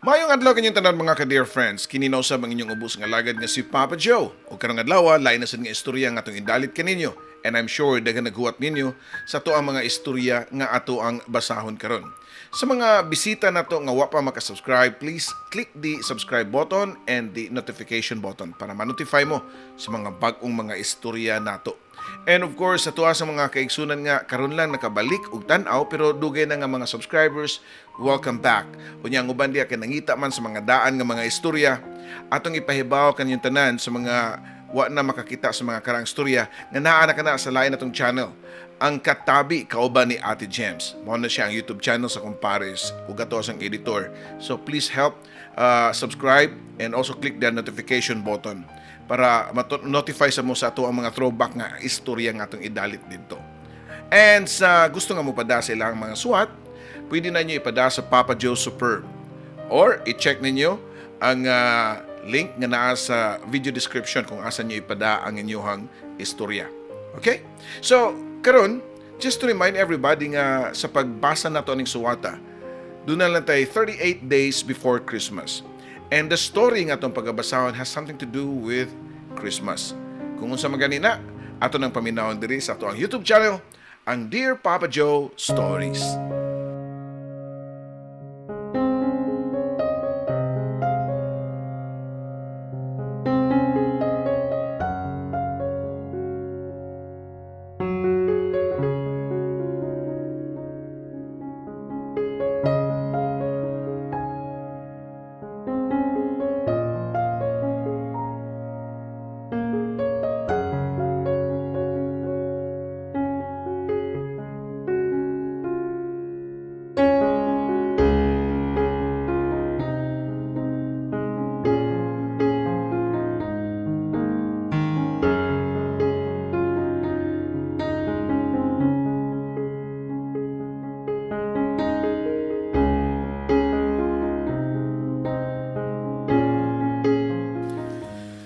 Mayong adlaw kanyang tanan mga ka-dear friends. Kininaw sa mga inyong ubos nga lagad nga si Papa Joe. O karong adlaw, lain na sa nga istorya nga atong idalit kaninyo. And I'm sure daghang naghuwat ninyo sa to ang mga istorya nga ato ang basahon karon. Sa mga bisita nato nga wa pa maka-subscribe, please click the subscribe button and the notification button para ma-notify mo sa mga bag-ong mga istorya nato. And of course, sa tuwa sa mga kaigsunan nga karon lang nakabalik og tan-aw pero dugay na nga mga subscribers, welcome back. Unya ang uban diha kay nangita man sa mga daan nga mga istorya atong ipahibaw kanyang tanan sa mga wa na makakita sa mga karang istorya nga naa na kana sa lain natong channel. Ang Katabi Kauban ni Ate James. Mao na siya ang YouTube channel sa Compares ug ato ang editor. So please help subscribe and also click the notification button para notify sa mo sa ato ang mga throwback nga istorya nga atong idalit dito. And sa gusto nga mo pada sa ilang mga suwat, pwede na nyo ipada sa Papa Joe Superb or i-check ninyo ang link nga naa sa video description kung asa nyo ipada ang inyong istorya. Okay? So, karon, just to remind everybody nga sa pagbasa nato ning suwata, doon na lang tayo 38 days before Christmas. And the story nga itong pagbabasahon has something to do with Christmas. Kung unsa maganina, ato nang paminawon diri sa ato ang YouTube channel, ang Dear Papa Joe Stories.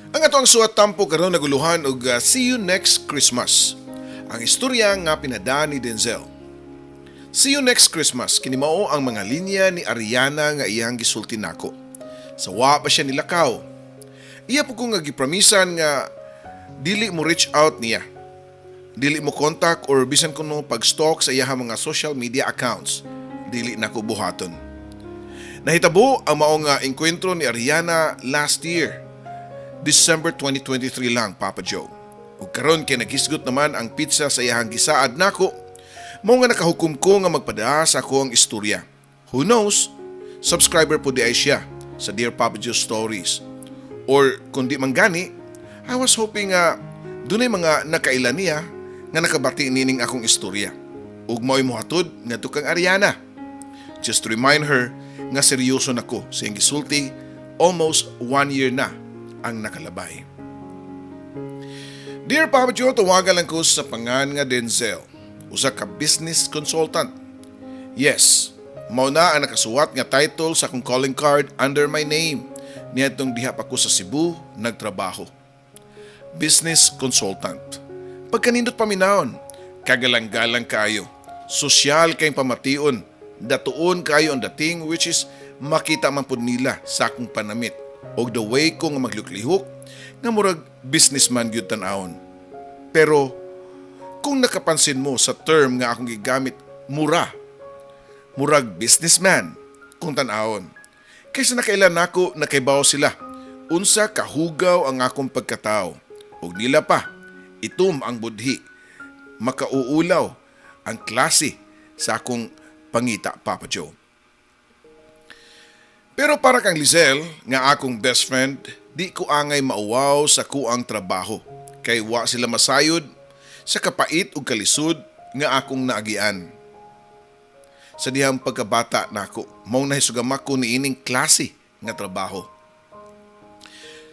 Ang ato ang suwat tampo karon naguluhan og See You Next Christmas. Ang istorya nga pinadaan ni Denzel. See You Next Christmas kini mao ang mga linya ni Ariana nga iyang gisulti nako. Sa wa pa siya nilakaw. Iya po ko nga gipromisan nga dili mo reach out niya. Dili mo contact or bisan kuno pag-stalk sa iyang mga social media accounts. Dili nako buhaton. Nahitabo ang mao nga engkwentro ni Ariana last year. December 2023 lang, Papa Joe. Ug karon kay naghisgot naman ang pizza sa iyang gisaad nako, mao nga nakahukom ko nga magpada sa ako ang istorya. Who knows? Subscriber po di ay siya sa Dear Papa Joe Stories. Or kundi man gani, I was hoping nga dunay mga nakailan niya nga nakabati nining akong istorya. Ug mao'y mohatod ngadto kang Ariana. Just to remind her nga seryoso nako sa iyang gisulti, almost 1 year na ang nakalabay. Dear Papa Joe, tawagan lang ko sa pangan nga Denzel, usa ka business consultant. Yes, mao na ang nakasuwat nga title sa akong calling card under my name niadtong diha pa ko sa Cebu nagtrabaho. Business consultant. Pagkanindot paminawon, kagalang-galang kayo, sosyal kayong pamation, datuon kayo ang dating which is makita man pud nila sa akong panamit o the way ko nga maglihok nga murag businessman gyud tan-awon. Pero kung nakapansin mo sa term nga akong gigamit, murag businessman kung tan-awon. Kaysa nakailan nako nakaibaw sila unsa kahugaw ang akong pagkatao ug nila pa itom ang budhi makauulaw ang klase sa akong pangita, Papa Joe. Pero para kang Lizelle, nga akong best friend, di ko angay mauwaw sa kuang trabaho. Kay wa sila masayod sa kapait ug kalisod nga akong naagian. Sa dihang pagkabata nako, mao nahisugamak ko niining klase nga trabaho.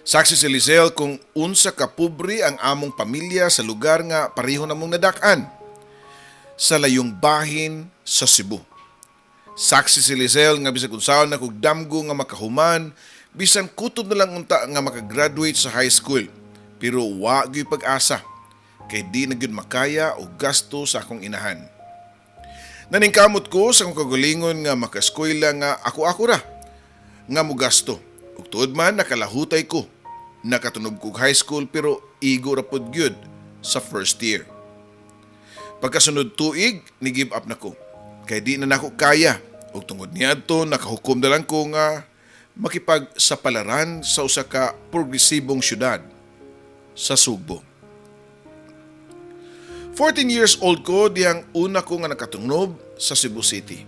Saksi si Lizelle kung unsa ka pobre ang among pamilya sa lugar nga pareho namong nadak-an. Sa layong bahin sa Cebu. Saksi si Lizelle nga bisan kung saan na kog damgo nga makahuman, bisan kutob na lang unta nga makagraduate sa high school. Pero wa gyud pag-asa, kay di na gyud makaya o gasto sa akong inahan. Naningkamot ko sa akong kagalingon nga makaeskwela nga ako ra. nga mugasto. Ug tuod man nakalahutay ko. Nakatunog kog high school pero igo ra pud gyud sa first year. Pagkasunod tuig, ni-give up na ko. Kay di na nako kaya. Ug tungod niadto nakahukom na lang ko nga makipagsapalaran sa usa ka progresibong syudad sa Sugbo. 14 years old ko diyang una ko nga nakatungnob sa Cebu City.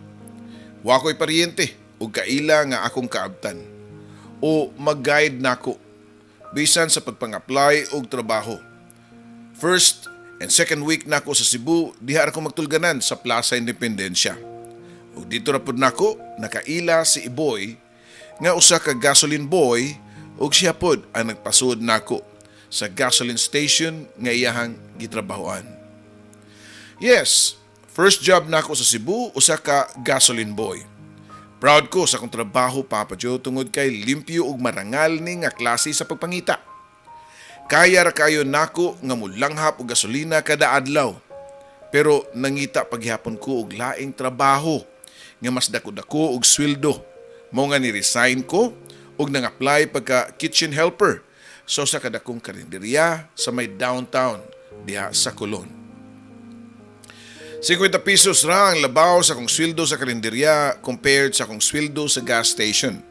Wa ko'y paryente ug kaila nga akong kaabtan o mag-guide nako bisan sa pagpang-apply og trabaho. First and second week nako sa Cebu, diha ako magtulganan sa Plaza Independencia. Ug dito ra pud nako nakaila si Iboy nga usa ka gasoline boy ug siya pod ang nagpasud nako sa gasoline station nga iyahang gitrabahoan. Yes, first job nako sa Cebu usa ka gasoline boy. Proud ko sa akong trabaho, Papa Joe, tungod kay limpyo ug marangal ni nga klase sa pagpangita. Kaya ra kayo nako nga mulanghap og gasolina kada adlaw. Pero nangita paghihapon ko og laing trabaho nga mas dako-dako og sweldo. Mao nga ni-resign ko ug nang-apply pagka kitchen helper sa usa ka dakong karinderya sa may downtown diha sa Colon. 50 pesos ra ang labaw sa kong sweldo sa karinderya compared sa kong sweldo sa gas station.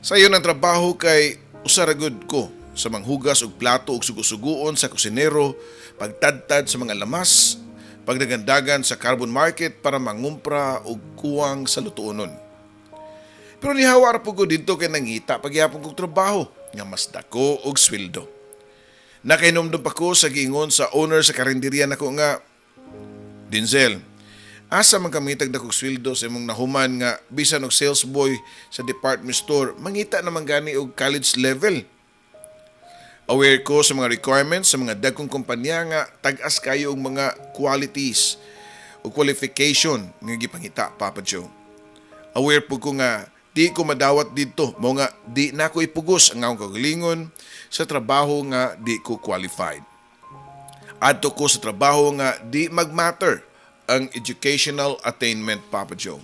Sa iyon ang trabaho kay usaragod ko sa manghugas og plato og sugo-suguon sa kusinero, pagtadtad sa mga lamas, pagdagandagan sa carbon market para mangumpra og kuwang sa lutuonon. Pero nihawa ra pud ko didto kay nangita pagyapon kog trabaho nga mas dako og sweldo. Nakainomdom pa ko sa giingon sa owner sa karinderya nako nga, Denzel, asa man kami tagdakog sweldo sa imong nahuman nga bisan og sales boy sa department store, mangita naman gani og college level. Aware ko sa mga requirements sa mga dagkong kumpanya nga tag-as kayo og mga qualities o qualification nga gipangita, Papa Joe. Aware po ko nga di ko madawat dito, mo nga di na ko ipugos ang akong kagalingon sa trabaho nga di ko qualified. Adto ko sa trabaho nga di magmatter ang educational attainment, Papa Joe.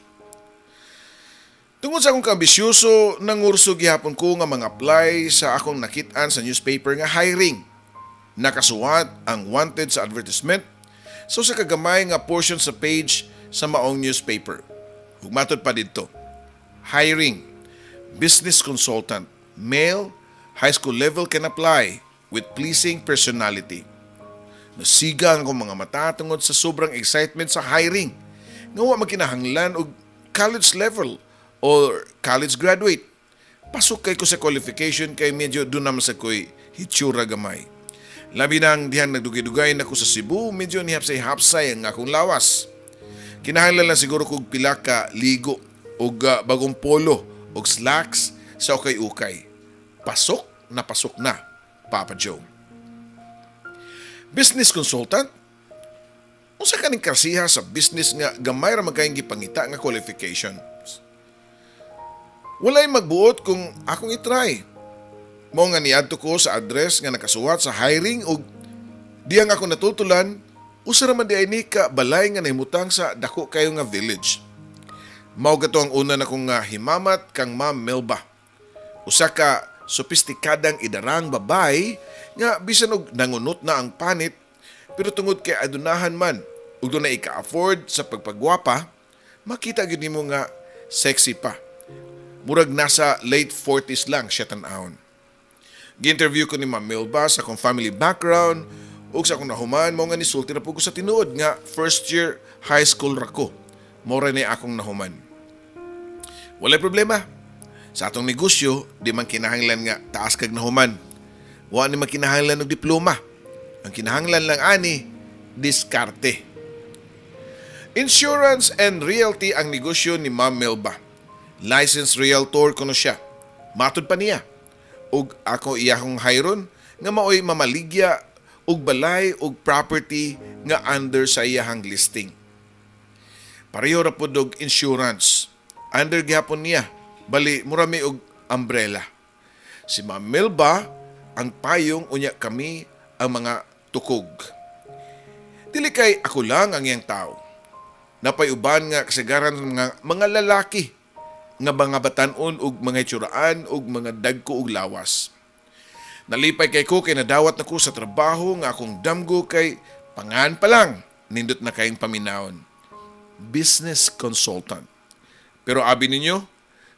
Tungod sa akong kaambisyoso, nangurso gihapon ko nga mag-apply sa akong nakit-an sa newspaper nga hiring. Nakasuwat ang wanted sa advertisement so sa kagamay nga portion sa page sa maong newspaper. Hugmatod pa dito. Hiring, business consultant, male, high school level can apply with pleasing personality. Nasiga ang akong mga mata tungod sa sobrang excitement sa hiring. Nga wa magkinahanglan og college level or college graduate. Pasok kay ko sa qualification kay medyo doon naman sa ko'y hitsura gamay. Labi nang dihang nagdugay-dugay na ko sa Cebu, medyo nihapsay-hapsay ang akong lawas. Kinahanglan lang siguro kog pila ka ligo og bagong polo og slacks sa ukay-ukay. Pasok na, Papa Joe. Business consultant? Unsa kaning kasiha sa business nga gamay ra magkayong gipangita nga qualifications? Walay magbuot kung akong itry. Mao nga niadto ko sa address nga nakasuwat sa hiring ug diyang ako natutulan, usa ra man di ay ni ka balay nga nahimutang sa dako kayo nga village. Mao gato ang una na kong himamat kang Ma'am Melba. Usa ka sopistikadang idarang babay nga bisan og nangunot na ang panit pero tungod kay adunahan man ug do na ika-afford sa pagpagwapa, makita gyud nimo nga sexy pa. Murag nasa late 40s lang siya tan-awon. Gi-interview ko ni Ma'am Melba sa akong family background ug sa akong nahuman, mao nga nisulti ra pud ko sa tinuod nga first year high school ra ko. Mao ra ni akong nahuman. Walay problema. Sa atong negosyo, di man kinahanglan nga taas kag nahuman. Wa ni man kinahanglan og diploma. Ang kinahanglan lang ani, diskarte. Insurance and realty ang negosyo ni Ma'am Melba. Licensed realtor kuno siya. Matud pa niya. Ug ako iyahong hayron nga maoy mamaligya og balay og property nga under sa iyahang listing. Pareho ra pud og insurance. Under gihapon niya. Bali, murami og umbrella. Si Ma'am Melba, ang payong unya kami ang mga tukog. Dili kay ako lang ang iyang tao. Napay uban nga kasagaran ng mga lalaki nga mga batanon ug mga itsuraan ug mga dagko ug lawas. Nalipay kay ko kay nadawat nako sa trabaho nga akong damgo kay pangan pa lang nindot na kayong paminawon. Business consultant. Pero abi ninyo,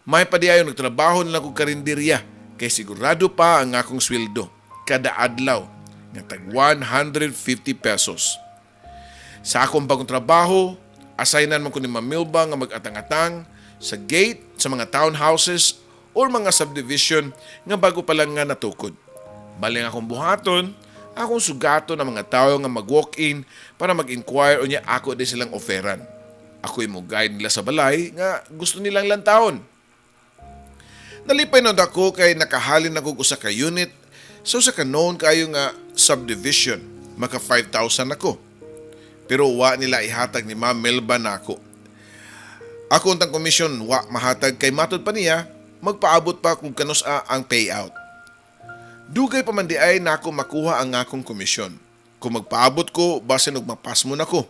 may padiayon nagtrabaho na lang kong karinderya kay sigurado pa ang akong sweldo kada adlaw nga tag 150 pesos. Sa akong bagong trabaho, assignan man ko ni Mamilba nga mag-atang-atang sa gate sa mga townhouses or mga subdivision nga bago pa lang nga natukod. Baling akong buhaton, akong sugato ng mga tao nga mag-walk-in para mag-inquire o niya ako din silang oferan. Ako'y mo guide nila sa balay nga gusto nilang lantawon. Nalipay na ako kay nakahalin ako usa ka unit so sa kanon kayo nga subdivision, maka 5,000 ako. Pero wa nila ihatag ni Ma'am Melba na ako. Ako untang komisyon wa mahatag kay matod pa niya, magpaabot pa kung kanus ang payout. Dugay pa man di ay na ako makuha ang akong komisyon. Kung magpaabot ko, basin og mapas mo na ko.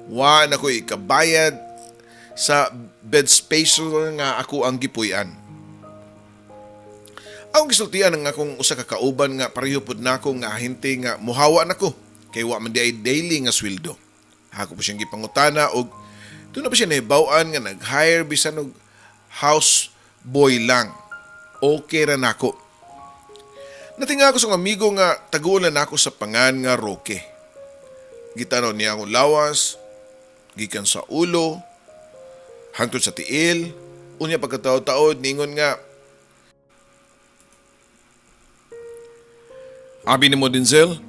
Wa na ko ikabayad sa bed space nga ako ang gipuy-an. Ang gisultian ng akong usa ka kauban nga pareho pud nako nga ahente nga muhawa nako kay wa man di ay daily nga sweldo. Ako pa siyang gipangutana og doon na pa siya nahibaw-an nga nag-hire bisan og house boy lang. Okay ra nako. Natinga ako sa amigo nga tagulan nako sa pangan nga Roque. Gitanaw niya akong lawas, gikan sa ulo, hangtod sa tiil, unya pagkataod-taod ningon nga, abi ni mo Denzel,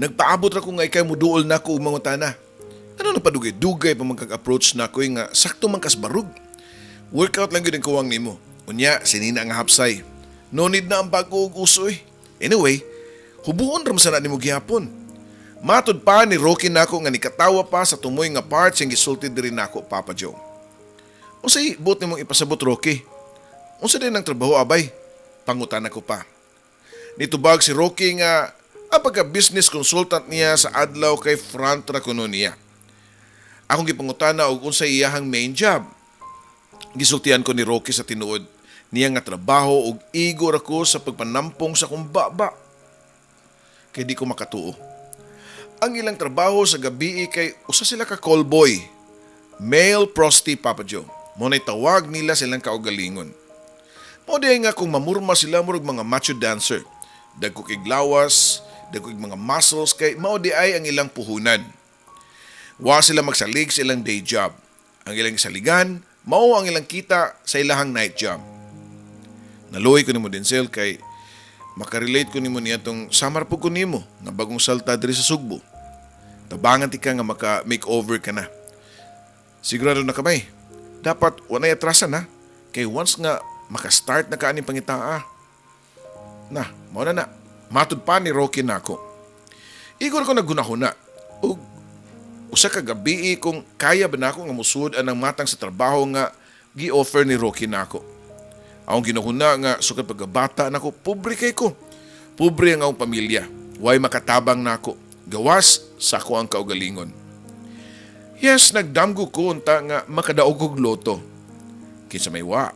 nagpaabot ra ko nga ikay muduol na ko umangutana. Ano na padugay-dugay pa magkag-approach na ko nga sakto man kas barug. Workout lang yun ang kuwang nimo. Unya, sinina nga hapsay. No need na ang bago og usoy. Anyway, hubuon ram sa na ni mo gihapon. Matod pa ni Rocky nako nga nikatawa pa sa tumoy nga parts yung gisulti diri nako, Papa Joe. Unsay buot nimong ipasabot, Rocky? Unsa din ang trabaho, abay? Pangutan ko pa. Nitubag si Rocky nga ang pagka-business consultant niya sa adlaw kay front ra kuno niya. Akong gipangutana og unsay iyahang main job. Gisultian ko ni Rocky sa tinuod niya nga trabaho og igor ako sa pagpanampong sa kumbaba. Kay di ko makatuo. Ang ilang trabaho sa gabi kay usa sila ka call boy. Male prosti, Papa Joe. Muna'y tawag nila silang kaugalingon. Mao di nga kung mamurma sila murag mga macho dancer. Dagko kay glawas, dagko kay mga muscles kay mao di ay ang ilang puhunan. Wa sila magsalig sa ilang day job. Ang ilang saligan, mao ang ilang kita sa ilahang night job. Naluoy ko nimo Denzel kay makarelate ko nimo niya tong samar po ko nimo nga bagong salta diri sa Sugbo. Tabangan ti ka nga maka-makeover ka na. Sigurado na kamay. Dapat wanay atrasan na. Kay once nga maka-start na ka aning pangitaa. Na, mao na. Matud pa ni Rocky nako. Igor ko nagunahuna. Ug usa ka gabi kung kaya ba nako nga musud anang matang sa trabaho nga gi-offer ni Rocky nako. Akong ginahuna nga sukad pagkabata nako, pobre kay ko. Pobre ang akong pamilya. Way makatabang nako. Gawas sa ako ang kaugalingon. Yes, nagdamgo ko unta nga makadaog og loto. Kinsa may wa.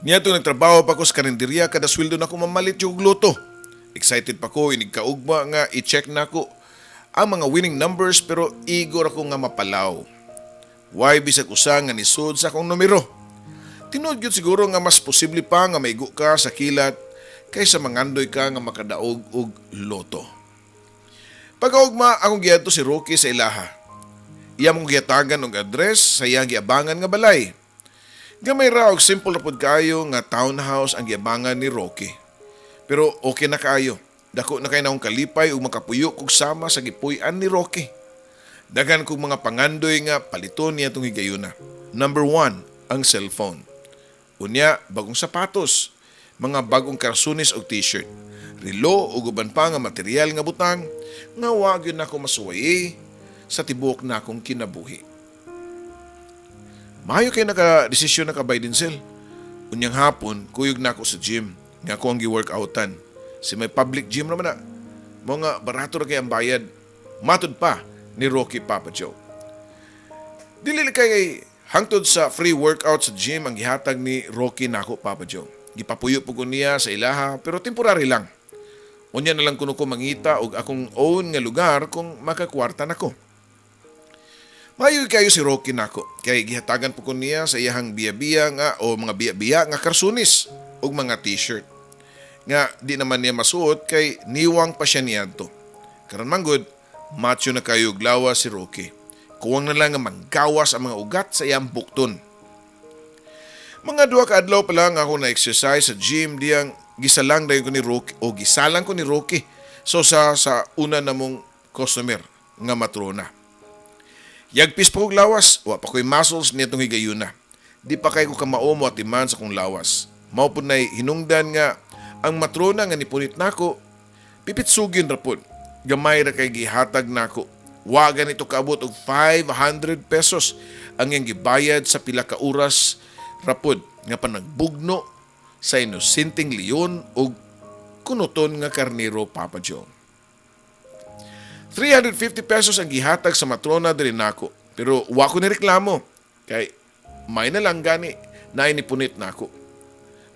Niya to nagtrabaho pa ko sa karinderya kada sweldo nako mamalit yung loto. Excited pa ko, inigkaugma nga i-check nako ang mga winning numbers pero igor ako nga mapalaw. Way bisag usa nga nisud sa akong numero. Tinud yun siguro nga mas posible pa nga maigo ka sa kilat kaysa mangandoy ka nga makadaog og loto. Pagkaugma akong giadto si Rocky sa ilaha. Iya mong giatagan og address sa iyang giabangan nga balay. Gamay ra og simple ra pud kayo nga townhouse ang giabangan ni Rocky. Pero okay na kayo. Dako na kay na akong kalipay ug makapuyo kog sama sa gipuy-an ni Rocky. Daghan kog mga pangandoy nga paliton niya tong higayuna. Number 1, ang cellphone. Unya, bagong sapatos, mga bagong karsunis o t-shirt, relo o guban pa nga material nga butang, nga wag yun ako masuway sa tibuok na akong kinabuhi. Mayo kayo naka-desisyon na kabay Denzel. Unyang hapon, kuyog na ako sa gym, nga ako ang gi-workoutan. Si may public gym naman na. Mga barato na kay ang bayad. Matod pa ni Rocky, Papa Joe. Dili kay Hangtod sa free workout sa gym ang gihatag ni Rocky nako, Papa Joe. Gipapuyo po ko niya sa ilaha pero temporary lang. Unya na lang kuno ko mangita og akong own nga lugar kung makakwarta nako. Mayo kayo si Rocky nako kay gihatagan po ko niya sa iyang biya-biya nga o mga biya-biya nga karsunis og mga t-shirt. Nga di naman niya masuot kay niwang pa siya niadto. Karon man gud, macho na kayo og lawas si Rocky. Kuwang na lang nga manggawas ang mga ugat sa iyang bukton. Mga 2 ka adlaw pa lang ako na-exercise sa gym diyang gisalang dayon ko ni Rocky o gisalang ko ni Rocky. So sa una namong customer nga matrona. Yagpis pa kong lawas, wa pa ko'y muscles nitong higayuna. Di pa kay ko kamaomo at iman sa kong lawas. Mao po na'y hinungdan nga ang matrona nga nipunit nako, pipitsugin rapod. Gamay ra kay gihatag nako. Wagan ito kaabot og 500 pesos ang iyang gibayad sa pila ka oras rapod nga panagbugno sa inosenteng leon o kunuton nga karnero, Papa Joe. 350 pesos ang gihatag sa matrona diri nako. Pero wa ko ni reklamo kay may na lang gani na inipunit nako.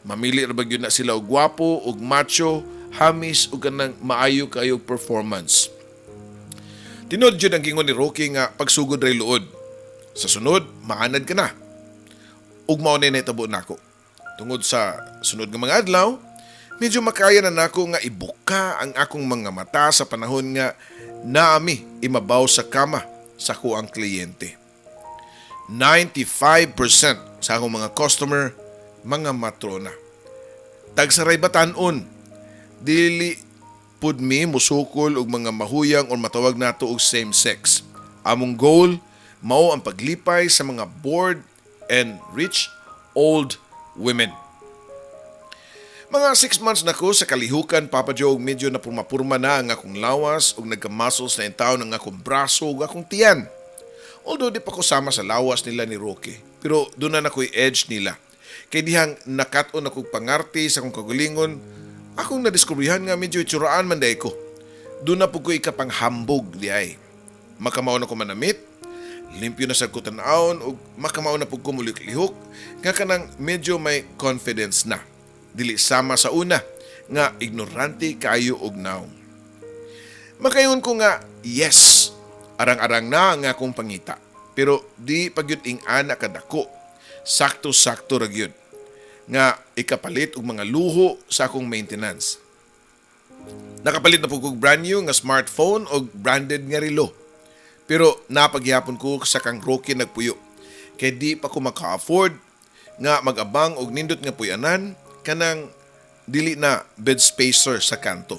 Mamili ra bagyo na sila og gwapo og macho, hamis ug kanang maayo kayo performance. Tinod jud ang gingon ni Rocky nga pagsugod ray luod. Sa sunod, maanad ka na. Ug mao na nahitabo nako. Tungod sa sunod nga mga adlaw, medyo makaya na nako nga ibuka ang akong mga mata sa panahon nga naami imabaw sa kama sa kuang kliyente. 95% sa akong mga customer, mga matrona. Tagsaray batanon, dili pud mi musukol og mga mahuyang o matawag nato og same sex. Among goal mao ang paglipay sa mga bored and rich old women. Mga 6 months na ko sa kalihukan, Papa Joe, medyo na pumapurma na ang akong lawas ug nagka-muscles na yung taon ang akong braso ug akong tiyan. Although di pa ko sama sa lawas nila ni Rocky, pero doon na ako'y edge nila. Kay dihang nakaton akong pangarte sa akong kagalingon, akong nadiskubrihan nga medyo itsuraan man dahi ko. Doon na po ko ikapanghambog di ay. Makamao na ko manamit, limpyo na sa kutan-aon ug makamao na po ko mulik-lihok, nga kanang medyo may confidence na. Dili sama sa una nga ignorante kayo og now. Makayon ko nga yes, arang-arang na nga akong pangita. Pero di pagyud ing-ana kadako. Sakto-sakto ra gyud nga ikapalit og mga luho sa akong maintenance. Nakapalit na po kog brand new nga smartphone og branded nga relo. Pero napagyapon ko sa kang Rocky nagpuyo. Kay di pa ko maka-afford nga mag-abang og nindot nga puyanan kanang dili na bed spacer sa kanto.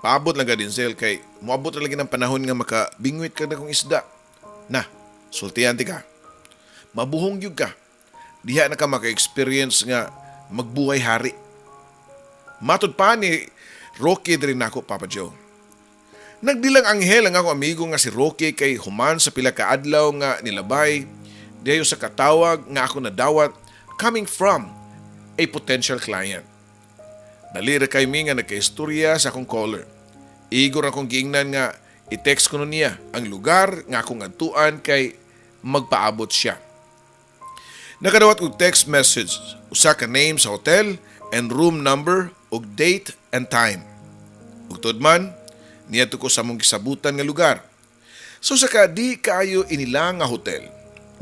Paabot lang ka, Denzel, kay moabot lagi ng panahon nga makabingwit ka na kong isda. Na, sultiante ka. Mabuhong yun ka. Diha na ka maka-experience nga magbuhay hari. Matod pa ni Rocky din ako, Papa Joe. Nagdilang anghel ang ako amigo nga si Rocky kay human sa pila ka adlaw nga nilabay. Diyo sa katawag nga ako nadawat coming from a potential client. Dalira kay mi nga nagkaistorya sa akong caller. Igor akong giingnan nga i-text ko niya ang lugar nga akong adtuan kay magpaabot siya. Nakadawat og text message, usa ka name sa hotel and room number og date and time. Ug tudman, niadto ko sa mong gisabutan nga lugar. So saka di kaayo inila nga hotel.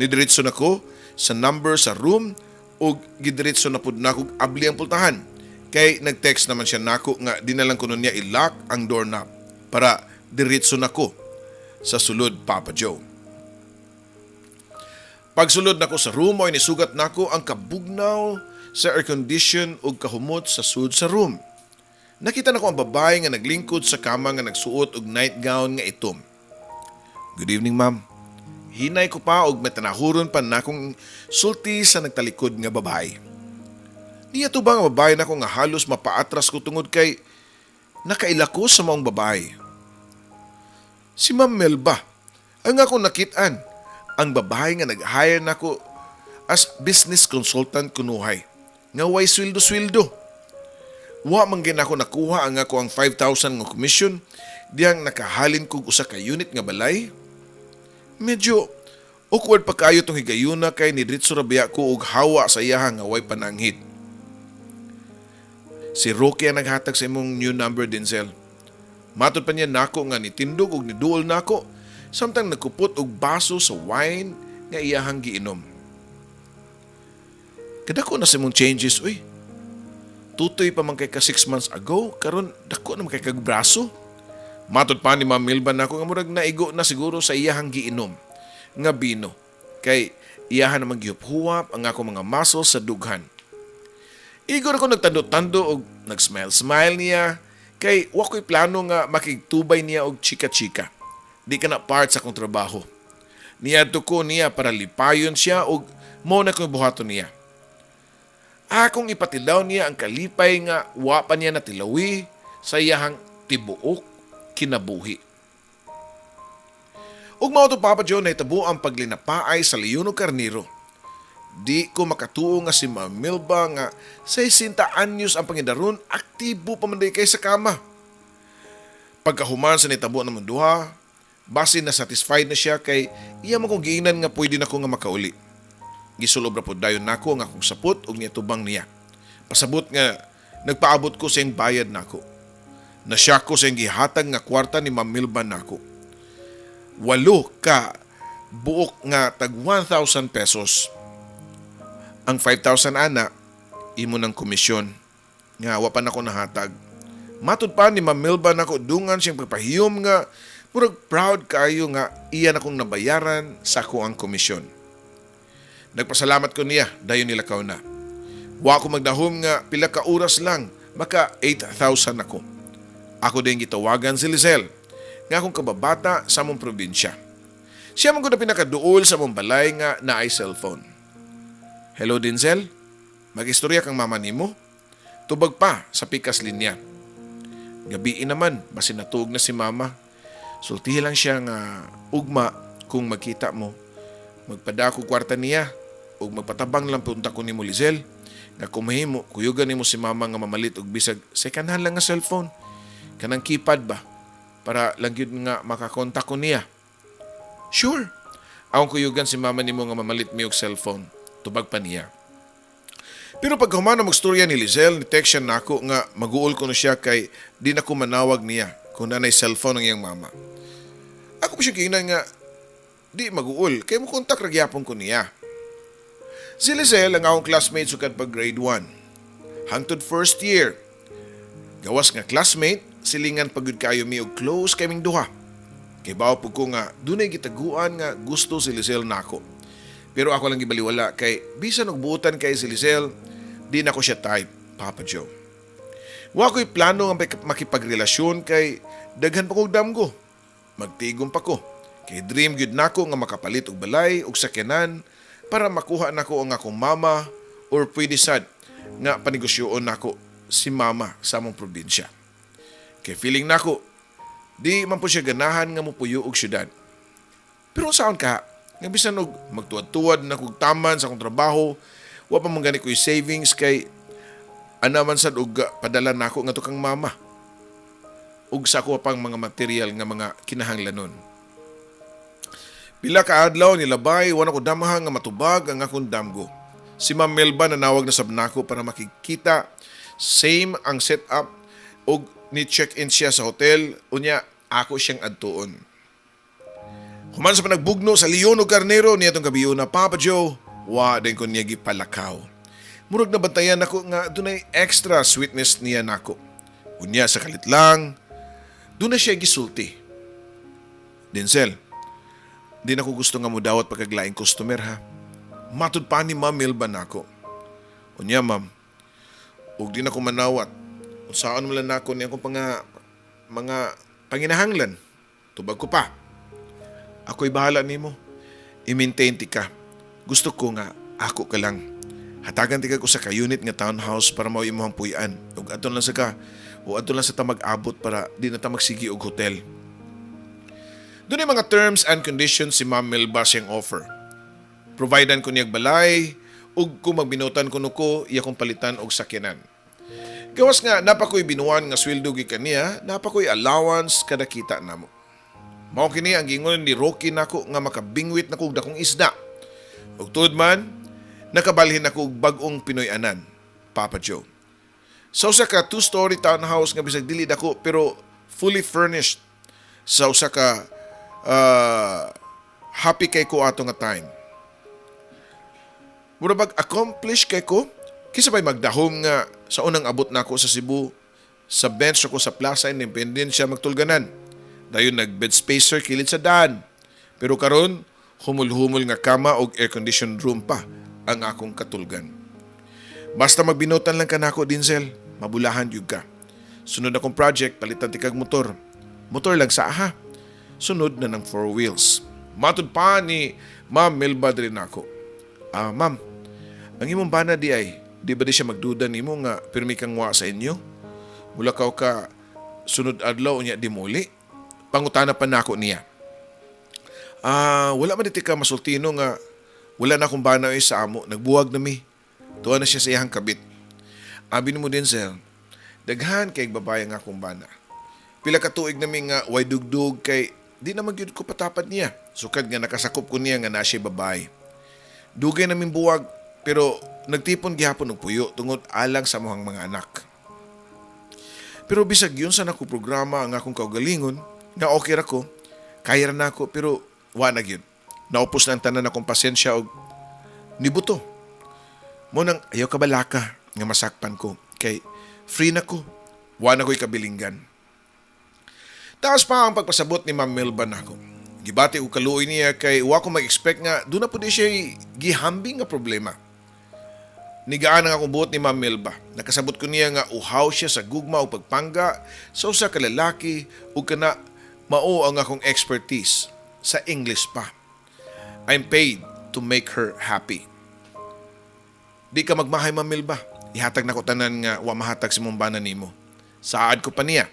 Nidiretso nako sa number sa room ug gidiretso na pud nako abli ang pultahan. Kay nag-text naman siya nako nga dinalang ko niya i-lock ang doorknob para diretso nako sa sulod, Papa Joe. Pagsulod nako sa room ay nisugat nako ang kabugnaw sa air condition ug kahumot sa sud sa room. Nakita nako ang babae nga naglingkod sa kama nga nagsuot og nightgown nga itom. Good evening, ma'am. Hinay ko pa og metanahuron pa nakong sulti sa nagtalikod nga babae. Niya to ba nga babae nako nga halos mapaatras ko tungod kay nakaila ko sa maong babae. Si Ma'am Melba, ang ako nakitaan, ang babae nga nag-hire nako as business consultant kunuhay. Nga way sweldo-sweldo. Wa man gid ako nakuha ang ako ang 5,000 nga commission diyang nakahalin kog usa ka unit nga balay. Medyo Awkward pa kayo tong higayuna kay ni Dritso Rabia ko og hawa sa iyaha nga way pananghit. Si Rocky ang naghatag sa imong new number, Denzel. Matod pa niya nako nga nitindog og niduol nako samtang nagkupot og baso sa wine nga iyahang giinom. Kadako na sa imong changes, uy. Tutoy pa man kay ka 6 months ago, karon dako na man kay kagbraso. Matod pa ni Ma'am Milban nako nga murag naigo na siguro sa iyahang giinom nga bino. Kay iyahan namang gihuphuwap ang ako mga muscles sa dughan. Igor ako nagtando-tando og nag-smile niya kay wa ko'y plano nga makigtubay niya og chika-chika. Di ka na part sa akong trabaho. Niyadto ko niya para lipayon siya og mo na ko'y buhaton niya. Akong ipatilaw niya ang kalipay nga wa pa niya natilawi sa iyahang tibuok kinabuhi. Ug mao to Papa Joe na itabo ang paglinapaay sa leyon ug karniro. Di ko makatuo nga si Ma'am Milba nga 60 anyos ang pangidaron, aktibo pa man day kay sa kama. Pagkahuman sa nitabo naman duha, base na satisfied na siya kay iya man kong giingnan nga pwede na ko nga makauli. Gisulob ra pud dayon nako nga akong sapot ug niatubang niya. Pasabot nga nagpaabot ko sa iyang bayad nako. Nasyak ko sa iyang gihatag nga kwarta ni Ma'am Milba nako. 8 ka buok nga tag 1,000 pesos. Ang 5,000 ana, imo ng komisyon. Nga, wapan ako nahatag. Matod pa ni Ma'am Milba nako dungan siyang pagpahiyom nga murag proud kayo nga iyan akong nabayaran sa ako ang komisyon. Nagpasalamat ko niya, dayon nila kaw na. Wa ako magdahom nga pila ka oras lang, maka 8,000 ako. Ako din gitawagan si Lizelle, nga akong kababata sa mong probinsya. Siya man ko na pinakaduol sa mong balay nga naay cellphone. Hello Denzel, mag-istorya kang mama nimo? Tubag pa sa pikas linya. Gabi naman, basi natuog na si mama. Sultihi lang siya nga ugma kung magkita mo. Magpada ko kwarta niya ug magpatabang lang punta ko nimo Lizelle. Nga kumahimo, kuyugan nimo si mama nga mamalit og bisag second hand lang nga cellphone. Kanang keypad ba? Para lang yun nga makakontak ko niya. Sure. Akong kuyugan si mama nimo nga mamalit mi og cellphone. Tubag pa niya. Pero pag humana magstorya ni Lizelle, ni-text siya nako nga mag-uol ko na siya kay di na ko manawag niya kung nanay cellphone ng iyang mama. Ako pa siya kinan nga di mag-uol kay mo kontak ragyapon ko niya. Si Lizelle ang akong classmate sukad pag grade 1. Hangtod first year. Gawas nga classmate, silingan pagud kayo mi og close kaming duha. Kay bawo pud ko nga dunay gitaguan nga gusto si Lizelle nako. Pero ako lang gibaliwala kay bisan og buutan kay si Lizelle, di na ko siya type, Papa Joe. Wa ko'y plano nga makipagrelasyon kay daghan pa kog damgo. Magtigom pa ko. Kay dream gyud nako nga makapalit og balay og sakyanan para makuha nako ang akong mama or pwede sad nga panegosyoon nako si mama sa among probinsya. Kay feeling nako, di man po siya ganahan nga mupuyo og syudad. Pero saan ka? Nga bisan og magtuwad-tuwad na kog taman sa akong trabaho, wa pa man gani ko'y savings kay anaman sad og padala nako nga to kang mama. Ug sa ako pang mga material nga mga kinahanglanon. Pila ka adlaw nilabay, wala ko damahan nga matubag ang akong damgo. Si Ma'am Melba nanawag na sab nako para makikita. Same ang setup og ni check-in siya sa hotel, unya ako siyang adtuon. Human sa panagbugno sa leyon o karnero niya itong gabi na Papa Joe, wa din ko niya gipalakaw. Murag na bantayan ako nga dunay extra sweetness niya nako. Unya sa kalit lang, doon na siya gisulti. Denzel, di na ko gusto nga mo dawat pagkaglaing customer ha. Matud pa ni Ma'am Milba nako. Unya ma'am, ug di na ko manawat. Saan mo lang nako niya kung mga panginahanglan. Tubag ko pa. Ako'y bahala nimo. I-maintain ti ka. Gusto ko nga ako ka lang. Hatagan ti ka ko sa ka-unit nga townhouse para mao imong puy-an. Ug adto lang sa ka o adto lang sa ta mag-abot para di na ta magsigi og hotel. Doon ay mga terms and conditions si Ma'am Milba siyang offer. Providean ko niyag balay ug kung magbinutan ko nuko iya kong palitan og sakyanan. Gawas nga napakoy binuan nga sweldo gi kaniya, napakoy allowance kada kita namo. Mao kini ang gingon ni Rocky nako nga makabingwit na kog dakong isda. Ug tuod man, nakabalhin ako og bag-ong Pinoy anan, Papa Joe. Sa usa ka two-story townhouse nga bisag dili dako pero fully furnished. Sa usa ka happy kay ko ato nga time. Mura bag accomplish kay ko, kisa ba'y magdahom nga sa unang abot nako sa Cebu, sa bench ako sa Plaza Independencia magtulganan. Dayon nag-bed spacer kilid sa daan. Pero karon humul-humul nga kama og air-conditioned room pa ang akong katulgan. Basta magbinutan lang ka nako, Denzel, mabulahan yug ka. Sunod akong project, palitan tikag motor. Motor lang sa aha. Sunod na ng 4 wheels. Matud pa ni Ma'am Melba rin ako. Ma'am, ang imong bana di ay, di ba di siya magduda nimo nga pirmi kang wa sa inyo? Mula ka sunod adlaw niya di muli. Pangutana pa nako niya. Wala man diti ka masultino nga wala na akong bana sa amo, nagbuwag na mi. Tuwa na siya sa iyang kabit. Abi mo Denzel, daghan kay babae nga akong bana. Pila ka tuig na mi nga way dugdug kay di na magyud ko patapad niya. Sukad nga nakasakop ko niya nga na siya babae. Dugay namin buwag pero nagtipon gihapon og puyo tungod alang sa mohang mga anak. Pero bisag yun sa naku programa ang akong kaugalingon, nga okay ra ko, kaya ra na ako pero wa na gyud. Naupos na ang tanan akong pasensya og nibuto. Mo nang ayaw kabalaka nga masakpan ko kay free na ko, wa na ko'y kabilinggan. Taas pa ang pagpasabot ni Ma'am Melba nako. Gibati og kaluoy niya kay wa ko mag-expect nga doon na po di siya gihambing nga problema. Nigaan ang akong buot ni Ma'am Melba. Nakasabot ko niya nga uhaw siya sa gugma o pagpangga sa usa ka lalaki ug kana mao ang akong expertise sa English pa. I'm paid to make her happy. Di ka magmahay, Ma'am Melba. Ihatag na ko tanan nga wa mahatag si mong bana nimo. Saad ko pa niya.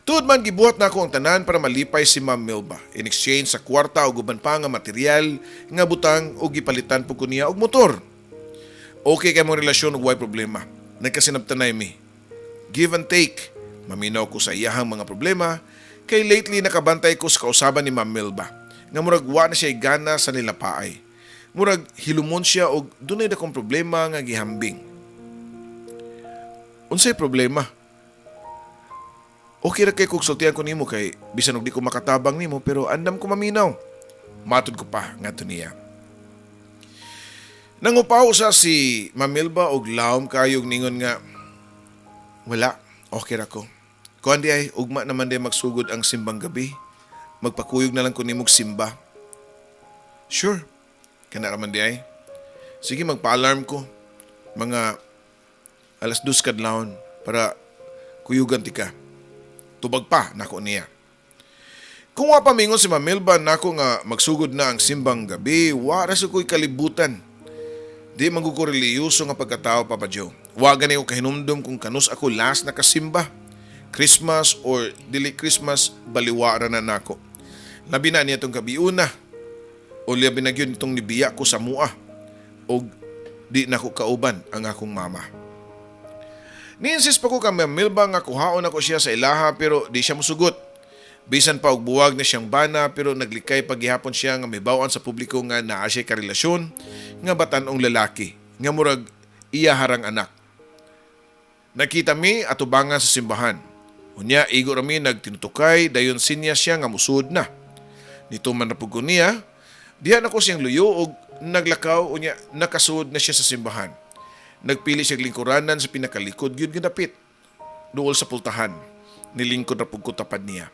Tuod man gibuhat na ako ang tanan para malipay si Ma'am Melba in exchange sa kwarta o guban pa nga material nga butang o gipalitan po ko niya og motor. Okay kay mong relasyon ug way problema. Nagkasinabtanay mi. Give and take. Maminaw ko sa iyahang mga problema kay lately nakabantay ko sa kausaban ni Ma'am Melba nga murag wa na siya gana sa nilapaay. Murag hilumon siya og dunay dakong problema nga gihambing. Unsay problema? Okay ra kay kung sultihan ko nimo kay bisan og di ko makatabang nimo pero andam ko maminaw. Matud ko pa ngadto niya. Nangupaw sa si Ma'am Melba og lawom kayog ningon nga wala, okay ra ko. Kuan di ay ugma naman di magsugod ang simbang gabi. Magpakuyog na lang ko nimog simba. Sure. Kana raman di ay. Sige magpa-alarm ko. Mga 2:00 kadlawon para kuyugan ti ka. Tubag pa nako niya. Kung wa pamingon si Ma'am Melba nako nga magsugod na ang simbang gabi, wala sa ko'y kalibutan. Di magkukureliyoso nga pagkatao, Papa Joe. Wa gani ko kahinumdum kung kanus ako last na kasimba. Christmas or dili Christmas, baliwara na nako. Labi na niya itong kabiuna. O labi na yun itong nibiya ko sa mua. O di na ko kauban ang akong mama. Ni-insist pa ko kay Ma'am Melba nga kuhaon ako siya sa ilaha pero di siya musugot. Bisan pa og buwag na siyang bana pero naglikay paghihapon siya nga may bawaan sa publiko nga naa siya karelasyon nga batan-ong lalaki nga murag iya harang anak. Nakita mi atubangan sa simbahan. Unya igo rami nagtinutukay dayon sinya siya nga musud na. Nito man rapug ko niya, diha na ko siyang luyo og naglakaw unya nakasud na siya sa simbahan. Nagpili siya lingkuranan sa pinakalikod yun ginapit. Duol sa pultahan. Nilingkod na pagkutapad niya.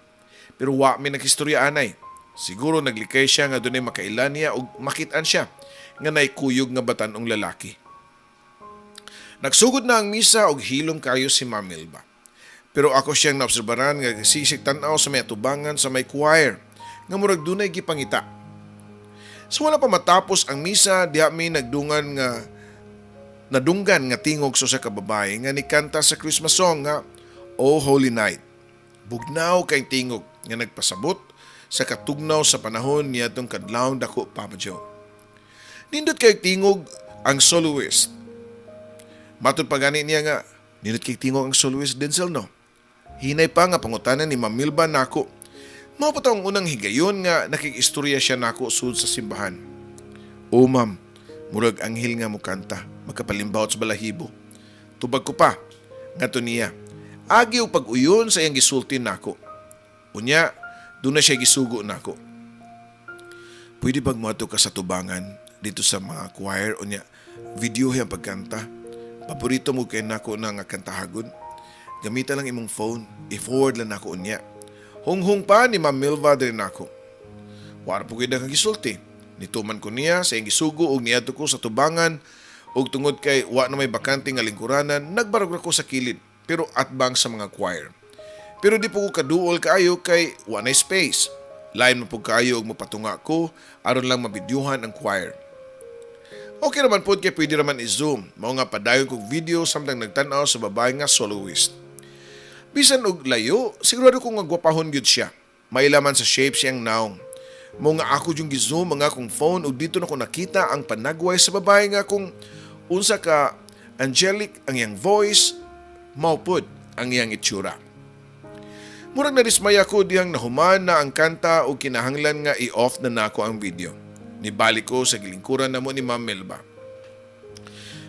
Pero wa may naghistorya anay. Siguro naglikay siya nga dunay makailan niya o makitaan siya nga naikuyog nga batan-ong lalaki. Nagsugod na ang misa og hilom kayo si Ma'am Melba. Pero ako siyang naobserbaran nga sisig tanaw sa may atubangan sa may choir nga murag dunay gipangita. So wala pa matapos ang misa, diha may nadunggan nga tingog sa kababae nga nikanta sa Christmas song nga O Holy Night. Bugnaw kay tingog nga nagpasabot sa katugnaw sa panahon niya itong kadlawon dako, Papa Joe. Nindot kay tingog ang soloist. Matod pa gani niya nga, nindot kay tingog ang soloist Denzel no. Hinay pa nga pangutanan ni Ma'am Melba nako Mao pa taong unang higayon nga nakikistorya siya nako sud sa simbahan. O ma'am, murag anghel nga mo kanta, magkapalimbawot sa balahibo. Tubag ko pa, ngadto niya. Agi og pag-uyon sa iyang gisulti nako. Unya, doon na siya gisugo nako. Pwede bang moadto ka sa tubangan dito sa mga choir unya video ang pagkanta? Paborito mo kay nako na nga kantahagon. Gamita lang imong phone, i-forward lang nako unya. Hunghung pa ni Ma'am Milva din nako. Wala po kayo kang gisulti. Nituman ko niya sa iyang gisugo og niadto ko sa tubangan og tungod kay wa na may bakante nga lingkuranan, nagbarog ako sa kilid pero atbang sa mga choir. Pero di po ko kaduol kaayo kay wa na space. Lain mo po kaayo og mapatunga ko aron lang mabidyuhan ang choir. Okay naman po kay pwede naman i-zoom. Mao nga padayon kog video samtang nagtan-aw sa babae nga soloist. Bisan og layo, sigurado kong agwapahon gyud siya. Mailaman sa shape siyang naong. Mo nga ako yung gizoom mga akong phone ug dito na ko nakita ang panagway sa babae nga kung unsa ka angelic ang iyang voice, maupod ang iyang itsura. Murag nadismaya ko dihang nahuman na ang kanta o kinahanglan nga i-off na nako ang video. Nibalik ko sa gilingkuran namo ni Ma'am Melba.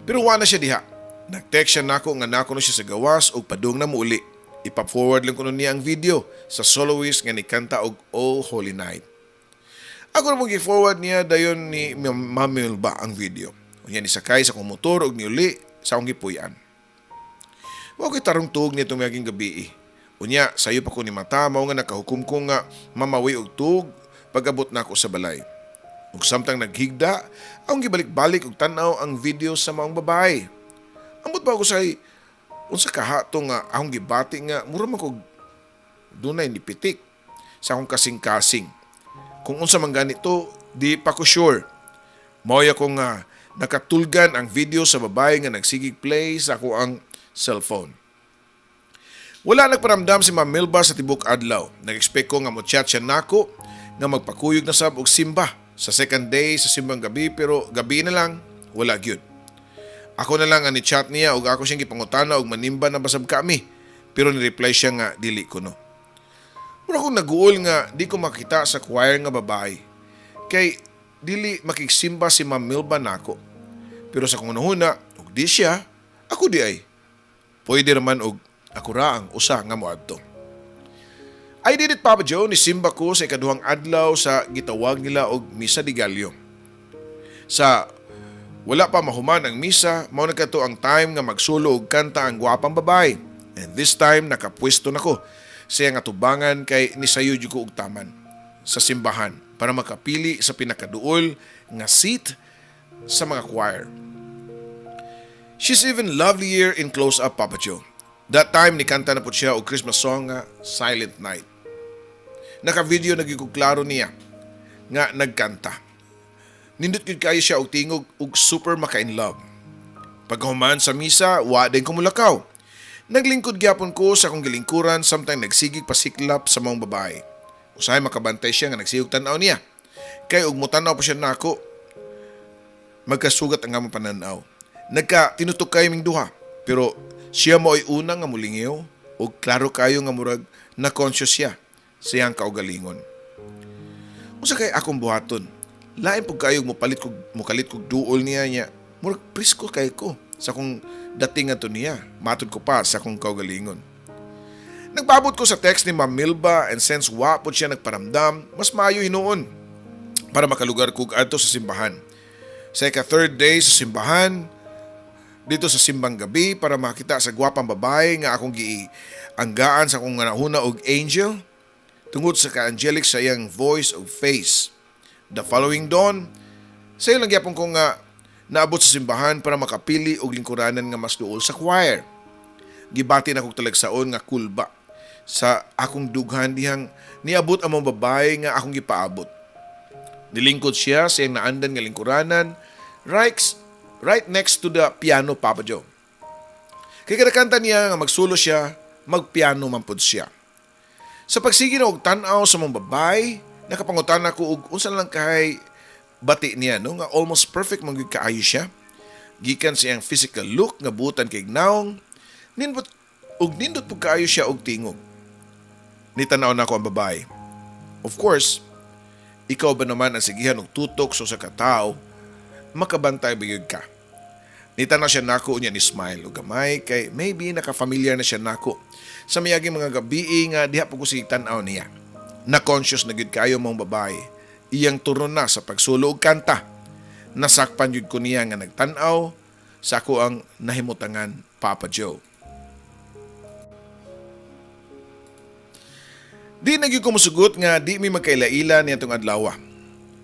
Pero wala siya diha. Nag-text siya nako nga nako na siya sa gawas o padung na muuli. Ipa-forward lang ko niya ang video sa soloist nga ni kanta og Oh Holy Night. Ako na mong i-forward niya dayon ni Ma'am Melba ang video. Unya ni sakay sa kong motor og niuli sa akong gipuy-an. Wa ko'y tarong tuog nitong maging gabi. Unya, sayo pa ko ni mata, mao nga nakahukom ko nga mamawi og tuog pag-abot na ako sa balay. Ug samtang naghigda, akong gibalik-balik og tan-aw ang video sa maong babae. Ambot ba ako say, unsa kahato nga akong gibati nga mura man kog dunay nipitik sa akong kasing-kasing. Kung unsa man ganito, di pa ko sure. Mao ko nga nakatulgan ang video sa babae nga nagsigig play sa ako ang cellphone. Wala nagparamdam si Ma'am Milba sa tibok adlaw. Nag-expect ko nga mo-chat siya nako nga magpakuyog na sab og simba sa second day sa simbang gabi pero gabi na lang wala gyud. Ako na lang ang ni-chat niya ug ako siyang gipangutana og manimba na basab kami pero ni-reply siya nga dili ko no. Mura akong naguol nga di ko makita sa choir nga babae. Kay dili makigsimba si Ma'am Milba nako. Pero sa kung nahuna, og di siya, ako di ay. Pwede naman og ako ra ang usa nga moadto. I did it, Papa Joe, ni simba ko sa ikaduhang adlaw sa gitawag nila og Misa de Gallo. Sa wala pa mahuman ang misa, mao na kato ang time nga magsulo og kanta ang gwapang babae. And this time nakapwesto nako sa nga tubangan kay nisayod ko og taman sa simbahan para makapili sa pinakaduol nga seat sa mga choir. She's even lovelier in close-up, Papa Joe. That time, nikanta na po siya og Christmas song nga Silent Night. Naka-video nagikuklaro niya nga nagkanta. Nindot yun kayo siya og tingog og super maka-in-love. Pagkahuman sa misa, wa din kumulakaw. Naglingkod gyapon ko sa akong gilingkuran samtang nagsigig pasiklap sa mga babae. Usahay makabantay siya nga nagsigog tanaw niya. Kay ug mutanaw pa siya nako. Magkasugat ang among pananaw. Nagka-tinutok kayo ming duha. Pero siya mo ay una nga mulingiw o klaro kayo nga murag na conscious siya sa iyang kaugalingon. Unsa kay akong buhaton? Lain pug kayo mukalit kog duol niya murag prisko kay ko sa kung dating ato niya. Matod ko pa sa kung kaugalingon. Nagbabot ko sa text ni Ma'am Milba and since wa po siya nagparamdam, mas maayo hinuon para makalugar kog adto sa simbahan. Sa third day sa simbahan, dito sa simbang gabi para makita sa gwapang babae nga akong gianggaan sa akong nahuna og angel tungod sa ka-angelic sa iyang voice o face. The following dawn, sayo lang gyapon ko nga naabot sa simbahan para makapili og lingkuranan nga mas duol sa choir. Gibati na kong talagsaon nga kulba sa akong dughan dihang niabot ang mga babae nga akong gipaabot. Nilingkod siya sa iyang naandan nga lingkuranan right next to the piano, Papa Joe. Kaya kadakanta niya nga magsulo siya, magpiano man pud siya. Sa pagsigi na og tan-aw sa mga babae, nakapangutan ako og unsa lang kay bati niya no nga almost perfect man gyud kaayo siya. Gikan sa iyang physical look nga butan kay gnaong, nindot pud kaayo siya og tingog. Nitanaw na ako ang babae. Of course, ikaw ba naman ang sigihan og tutok so sa katao, makabantay ba yun ka? Nita na siya nako niya ni smile o gamay kay maybe nakafamiliar na siya nako sa mayaging mga gabi nga diha po ko si tanaw niya. Na-conscious na gud kayo mong babae. Iyang turon na sa pagsulo og kanta. Nasakpan yun ko niya nga nagtanaw sa ako ang nahimutangan, Papa Joe. Di nagyo ko musugot nga di mi magkaila-ila niya itong adlaw.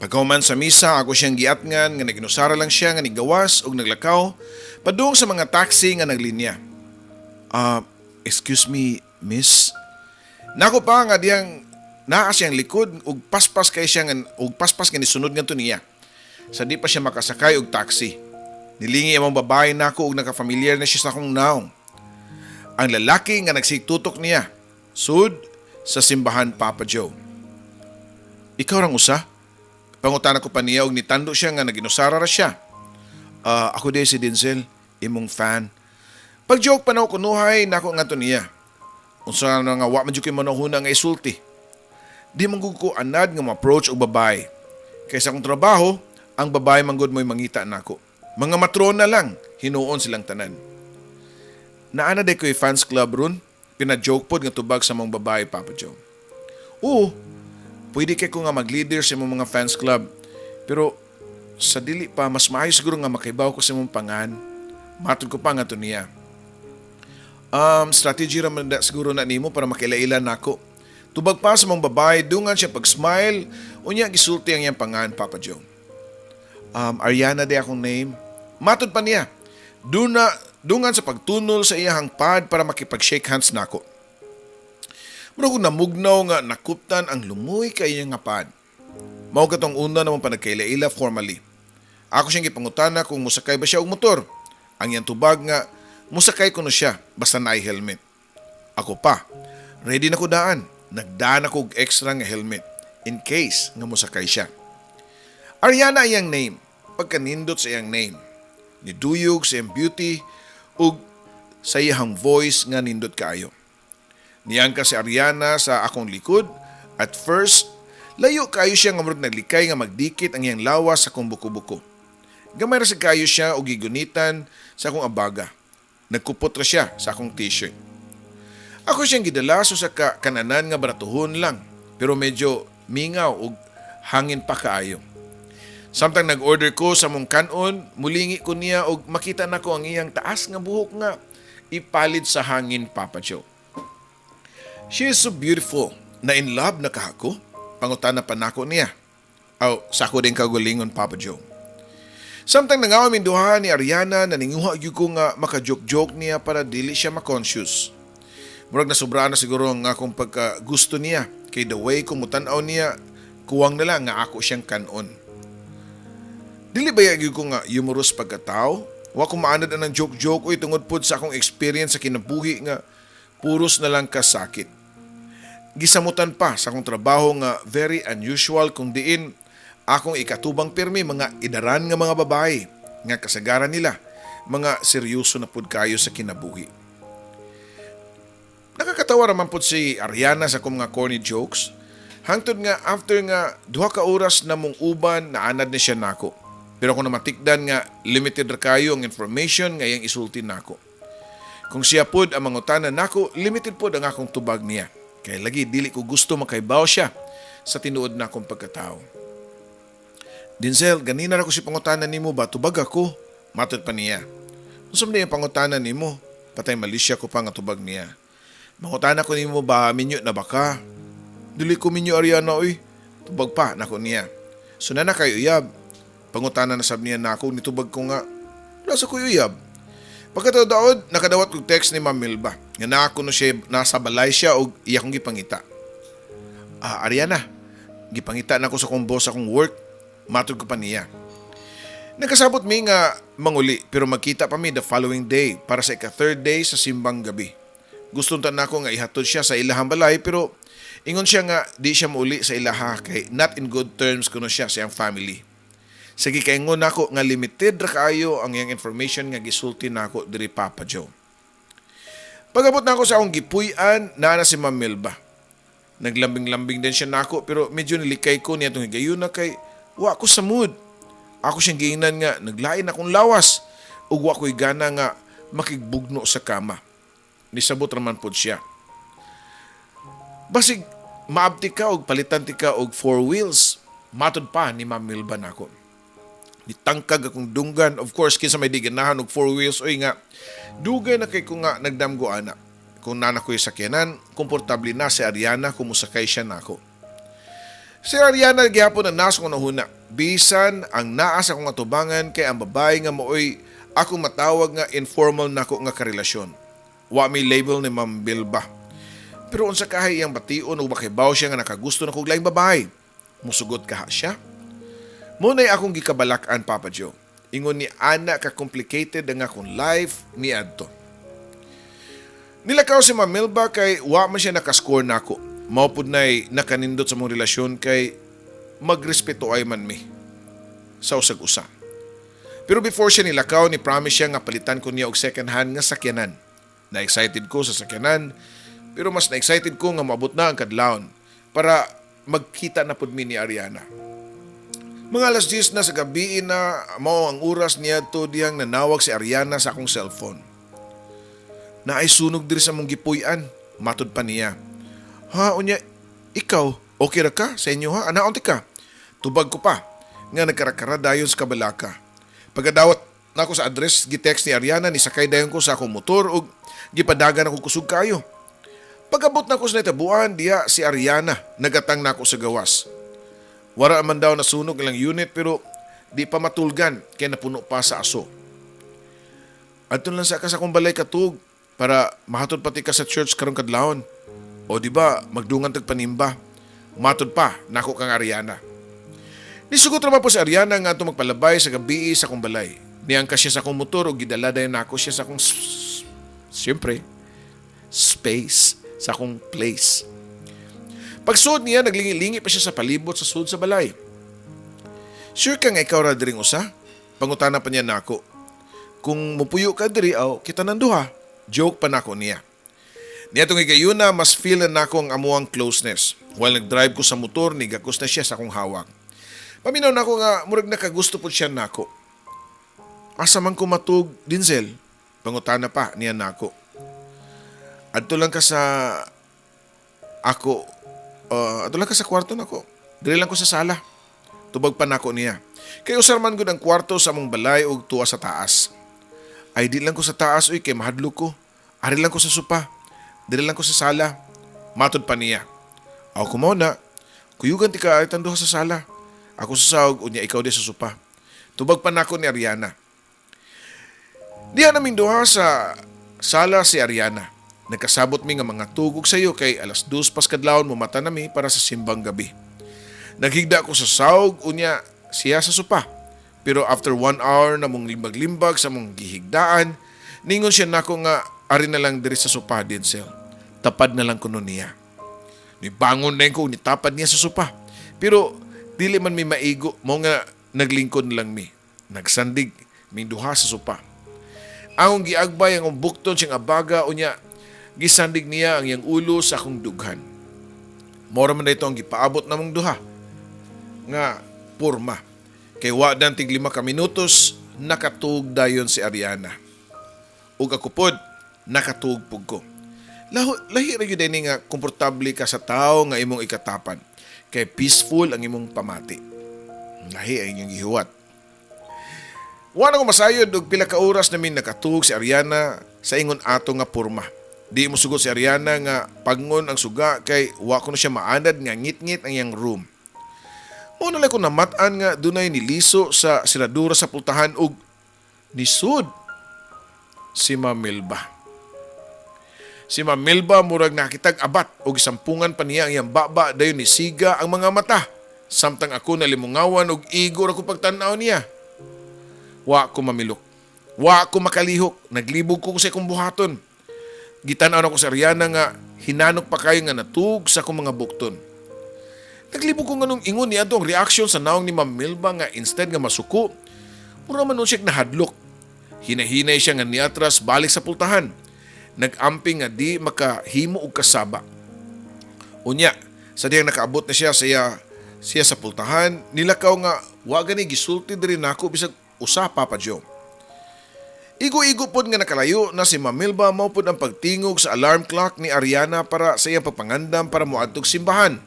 Pagkauman sa misa, ako siyang giatngan nga naginusara lang siya nga nigawas o naglakaw padung sa mga taxi nga naglinya. Excuse me, miss? Nako pa nga diyang naa siyang likod ug paspas kay siya nga ug paspas nga nisunod ngadto niya. Sa di pa siya makasakay og taxi. Nilingi among babae nako ug nakafamiliar na siya sa akong naong. Ang lalaki nga nagsitutok niya. Sud sa simbahan, Papa Joe. Ikaw rang usa? Pangutana ko pa niya og nitando siya nga naginusara ra siya. Ako din si Denzel, imong fan. Pag-joke pa na ako kunuhay nako ngadto niya. Unsa na nga wa man jud kay manahuna nga isulti. Di man gud ko anad nga ma-approach og babae. Kaysa akong trabaho, ang babae manggod mo'y mangita nako. Mga matrona lang, hinuon silang tanan. Naana day ko'y fans club ron, pina-joke pod nga tubag sa mga babae, Papa Joe. Oo, pwede kay ko nga mag-leader sa mga fans club. Pero sa dili pa, mas maayo siguro nga makaibaw ko sa mong pangan. Matod ko pa nga to niya. Strategy raman da siguro na nimo para makilaila nako. Tubag pa sa mga babae, dungan siya pag-smile, unya gisulti ang iyang pangan, Papa Joe. Ariana de akong name. Matod pa niya. Dungan sa pagtunol sa iyang pad para makipag-shake hands nako. Murag namugnaw nga nakuptan ang lumoy kay iyang pad. Mao katong una naman pa nagkaila-ila formally. Ako siyang gipangutana kung musakay ba siya og motor. Ang iyang tubag nga musakay kuno siya basta naay helmet. Ako pa, ready na ko daan. Nagdaan ako og extra nga helmet in case nga musakay siya. Ariana iyang name. Pagkanindot sa iyang name. Niduyog sa iyang beauty ug sa iyang voice nga nindot kaayo. Niyang ka si Ariana sa akong likod. At first, layo kaayo siya nga murag naglikay nga magdikit ang iyang lawas sa akong buko-buko. Gamay ra sa kaayo siya og gigunitan sa akong abaga. Nagkupot ra siya sa akong t-shirt. Ako siyang gidala so sa kananan nga baratuhon lang, pero medyo mingaw ug hangin pa kaayo. Samtang nag-order ko sa mong kanon, mulingi ko niya og makita nako ang iyang taas nga buhok nga ipalid sa hangin, Papa Joe. She is so beautiful. Na in love na kahako. Pangutana pa nako niya. Sa ako din kagulingon, Papa Joe. Samtang nangaw minduha ni Ariana, naninguha gyud ko nga maka-joke-joke niya para dili siya ma-conscious. Murag na sobraan na siguro nga akong pagka-gusto niya. Kay the way kung mutan-aw niya, kuwang na lang nga ako siyang kanon. Dili ba yagyo ko nga humorous pagkatao? Wa ko maanad ang joke-joke o tungod pod sa akong experience sa kinabuhi nga puros na lang kasakit. Gisamutan pa sa akong trabaho nga very unusual kung diin akong ikatubang pirmi mga idaran nga mga babae nga kasagaran nila mga seryoso na pod kayo sa kinabuhi. Nakakatawa raman pod si Ariana sa akong mga corny jokes. Hangtod nga after nga 2 ka oras na mong uban naanad ni siya nako. Pero kung namatikdan nga limited ra kayo ang information nga iyang isulti nako. Kung siya pod ang mangutanan nako, limited pod ang akong tubag niya. Kaya lagi dili ko gusto makaibaw siya sa tinuod na akong pagkatao. Denzel, ganina ra ko si pangutanan nimo ba tubag ako? Matod pa niya. Unsa man yung pangutanan nimo? Patay malisya ko pa nga tubag niya. Mangutana ko nimo ba minyo na baka? Dili ko minyo Ariana oy. Tubag pa nako niya. So na kayo uyab. Pangutana na sab niya nako nitubag ko nga. Wala sa kuyo uyab. Pagkatadaod, nakadawat kong text ni Ma'am Milba. Nga na ako no siya, nasa balay siya o iya kong gipangita. Ariana, gipangita na ako sa kong boss akong work. Matod ko pa niya. Nagkasabot mi nga manguli pero magkita pa mi the following day para sa ika-3rd day sa simbang gabi. Gusto na ako nga ihatod siya sa ilahang balay pero ingon siya nga di siya mauli sa ilaha kay not in good terms kuno siya sa iyang family. Sige kaingon nako nga limited ra kaayo ang iyang information nga gisulti nako diri Papa Joe. Pag-abot nako sa akong gipuy-an na si Ma'am Milba. Naglambing-lambing din siya nako pero medyo nilikay ko niya itong higayuna kay wa ko sa mood. Ako siyang giingnan nga naglain akong lawas ug wa ko'y gana nga makigbugno sa kama. Nisabot raman pod siya. Basig maabti ka og palitan ti ka og 4 wheels. Matod pa ni Ma'am Milba nako. Nitangkag akong dunggan. Of course, kinsa may di ganahan og 4 wheels oy nga dugay na kay ko nga nagdamgo ana. Kung nana ko'y sakyanan, komportable na si Ariana kung musakay siya nako. Si Ariana gihapon ang nasa kong nahuna. Bisan ang naas akong atubangan kay ang babae nga mooy akong matawag nga informal nako nga karelasyon. Wa may label ni Ma'am Bilba. Pero unsa kahay iyang bation o bakibaw siya nga nakagusto na kog laing babae. Musugot kaha siya. Muna'y akong gikabalak-an, Papa Joe. Ingon ni ana ka-complicated ang akong life ni adto. Nilakaw si Ma'am Milba kay wa man siya nakascore nako. Maupod na'y nakanindot sa mong relasyon kay magrespeto ay man mi. Sa usag-usa. Pero before siya nilakaw, ni promise siya nga palitan ko niya og second hand nga sakyanan. Na-excited ko sa sakyanan, pero mas na-excited ko nga maabot na ang kadlawon para magkita na pud mi ni Ariana. Mga alas 10 na sa gabi na mao ang oras niya to diyang nanawag si Ariana sa akong cellphone. Na ay sunog diri sa mong gipuy-an. Matod pa niya. Ha, unya, ikaw, okay ra ka sa inyo ha? Anaon ka? Tubag ko pa, nga nagkarakara dayon sa kabalaka. Pagkadawat na ako sa address, gitext ni Ariana, nisakay dayon ko sa akong motor ug gipadagan ako kusog kayo. Pagabot na ko sa natabuan, diya si Ariana, nagatang na ako sa gawas. Wara man daw nasunog ilang unit pero di pa matulgan kaya napuno pa sa aso. Adto lang sa akong balay katug para mahatod pati ka sa church karong kadlawon. O di ba magdungan tag panimba. Matod pa nako kang Ariana. Nisugot ra po si Ariana nga ato magpalabay sa gabi sa akong balay. Niyangka siya sa akong motor o gidala dayon nako siya sa akong siyempre space sa akong place. Pagsuod niya, naglingi-lingi pa siya sa palibot sa suod sa balay. Sure ka nga ikaw ra diring usa? Pangutana pa niya nako. Kung mupuyo ka diri, kita nanduha. Joke pa nako niya. Niya itong igayuna, mas feel na nako ang amuang closeness. While nag-drive ko sa motor, nigakos na siya sa akong hawak. Paminaw nako nga, murag nakagusto po siya nako. Asa man ko matug, Denzel? Pangutana pa niya nako. Adto lang ka sa ako. Adto lang ka sa kwarto nako. Dili lang ko sa sala. Tubag pa nako niya. Kay usar man gud ang kwarto sa among balay ug tuwa sa taas. Ay di lang ko sa taas kay mahadlok ko. Ari lang ko sa sopa. Dili lang ko sa sala. Matod pa niya. Aw kumaw na. Kuyugan ti ka ay tanduha sa sala. Ako sa sahog unya ikaw di sa sopa. Tubag pa nako ni Ariana. Diyan namin duha sa sala si Ariana. Nagkasabot mi nga mga tugog sayo kay alas 2 pas kadlawon mumata nami para sa simbang gabi. Naghigda ko sa sahog unya siya sa sopa. Pero after 1 hour na mong limbag-limbag sa mong gihigdaan, ningon siya nako nga ari na lang diri sa sopa, Denzel. Tapad na lang kuno niya. Nibangon na ko, nitapad niya sa sopa. Pero dili man mi maigo, mo nga naglingkod lang mi. Nagsandig, ming duha sa sopa. Ang giagbay ang bukton siyang abaga unya gisandig niya ang iyang ulo sa akong dughan. Mora man dito ang gipaabot namong duha nga porma. Kay wa dan tig 5 ka minutos nakatug dayon si Ariana. Ug ako pod nakatug pug ko. Lahi ra gyud ni nga komportable ka sa tao nga imong ikatapan. Kay peaceful ang imong pamati. Lahi ang inyong gihuwat. Wala ko masayod og pila ka oras namin nakatug si Ariana sa ingon ato nga porma. Di mo sugot si Ariana nga pagngon ang suga kay wa ko na siya maanad nga ngit-ngit ang iyang room. Muna lang ko namatan nga dunay niliso sa siradura sa pultahan og nisud si Ma'am Milba. Si Ma'am Milba murag nakitag abat og sampungan pa niya ang iyang baba dayon ni siga ang mga mata. Samtang ako nalimungawan og igor ako pagtan-aw niya. Wa ko mamilok. Wa ko makalihok. Naglibog ko sa akong buhaton. Gitan-aw ako sa Ariana nga hinanok pa kayo nga natug sa akong mga bukton. Naglibog ko nga nung ingon niya ang reaksyon sa naong ni Ma'am Milba nga instead nga masuko, mura man nun siya nahadlok. Hinahinay siya nga niatras balik sa pultahan. Nag-amping nga di makahimo og kasaba. Unya, Sa diyang nakaabot na siya sa pultahan, nilakaw nga wa gani gisulti diri nako bisag usa Papa Joe. Igo-igo pod nga nakalayo na si Ma'am Milba mao pod ang pagtingog sa alarm clock ni Ariana para sa iyang pagpangandam para moadtog simbahan.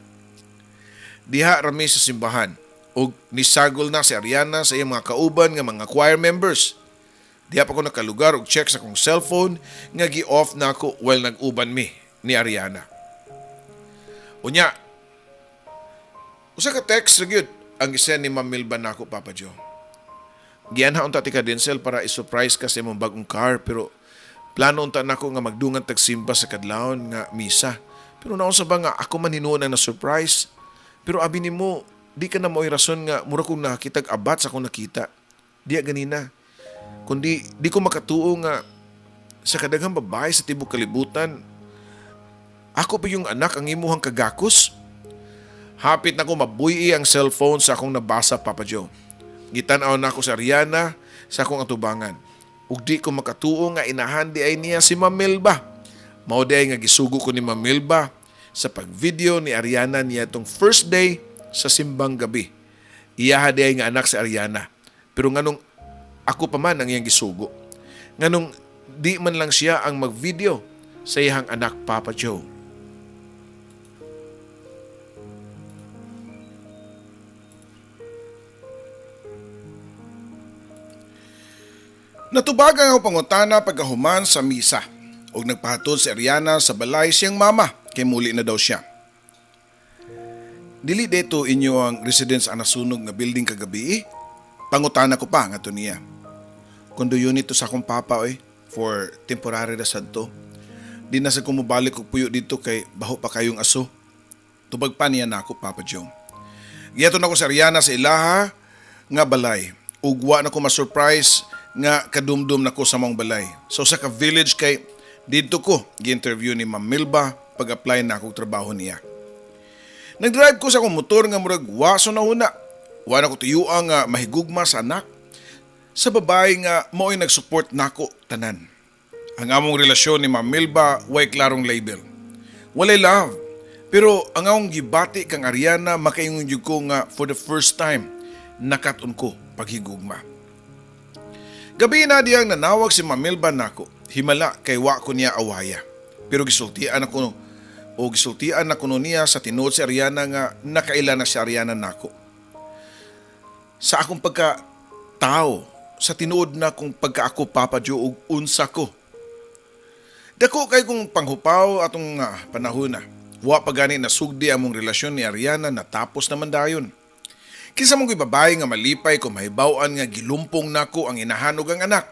Diha rami sa simbahan ug nisagol na si Ariana sa iyang mga kauban nga mga choir members. Diha pa ko nakalugar og check sa kong cellphone nga gi-off na ako while nag-uban mi ni Ariana. Unya, usa ka text ra gyud ang isend ni Ma'am Milba nako Papa Joe. Gianha unta ti ka Denzel para i-surprise ka sa imong bagong car pero plano unta nako nga magdungan tagsimba sa kadlawon nga misa. Pero naon sa ba nga ako man hinuon ang na-surprise. Pero abi nimo di ka na mo'y rason nga mura kong nakakitag abat sa akong nakita. Diya ganina. Kundi di ko makatuo nga sa kadaghang babae sa tibok kalibutan, ako pa yung anak ang imuhang kagakos. Hapit na ko mabuyi ang cellphone sa akong nabasa Papa Joe. Gitanaw na ako sa Ariana sa akong atubangan. Ug di ko makatuo nga inahan di ay niya si Ma'am Milba. Mao di ay nga gisugo ko ni Ma'am Milba sa pagvideo ni Ariana niya itong first day sa simbang gabi. Iyaha di ay nga anak si Ariana. Pero nganong ako pa man ang iyang gisugo. Nganong di man lang siya ang magvideo sa iyang anak Papa Joe. Natubag ang pangutana pagkahuman sa misa ug nagpahatod si Ariana sa balay siyang mama kay muli na daw siya. Dili deto inyo ang residence ang nasunog nga building kagabi. Pangutana ko pa nga to niya. Kundo unit to sa akong papa for temporary na sadto. Di na sa kumubalik og puyo dito kay baho pa kayong aso. Tubag pa niya nako Papa Joe. Giyaton ako sa Ariana sa ilaha nga balay. Ug wa na ko ma-surprise nga kadumdum nako sa mong balay. So sa ka village kay dito ko gi-interview ni Ma'am Milba pag-apply na akong trabaho niya. Nag-drive ko sa akong motor nga murag waso na huna. Wa na ko tuyuang nga mahigugma sa anak. Sa babae nga mao'y nag-support nako tanan. Ang among relasyon ni Ma'am Milba way klarong label. Walay love. Pero ang among gibati kang Ariana makaingon jud ko nga for the first time nakaton ko paghigugma. Gabi na diyang nanawag si Ma'am Milba nako. Himala kay wa ko niya awaya. Pero gisultian ako niya sa tinuod si Ariana nga nakaila na si Ariana nako. Sa akong pagka-tao, sa tinuod na kong pagka-ako Papa Joe ug unsa ko. Dako kay kong panghupaw atong panahon na. Wa pa gani nasugdi among relasyon ni Ariana natapos naman dayon. Kinsa mong babae nga malipay ko mahibaw-an nga gilumpong nako ang inahanog ang anak.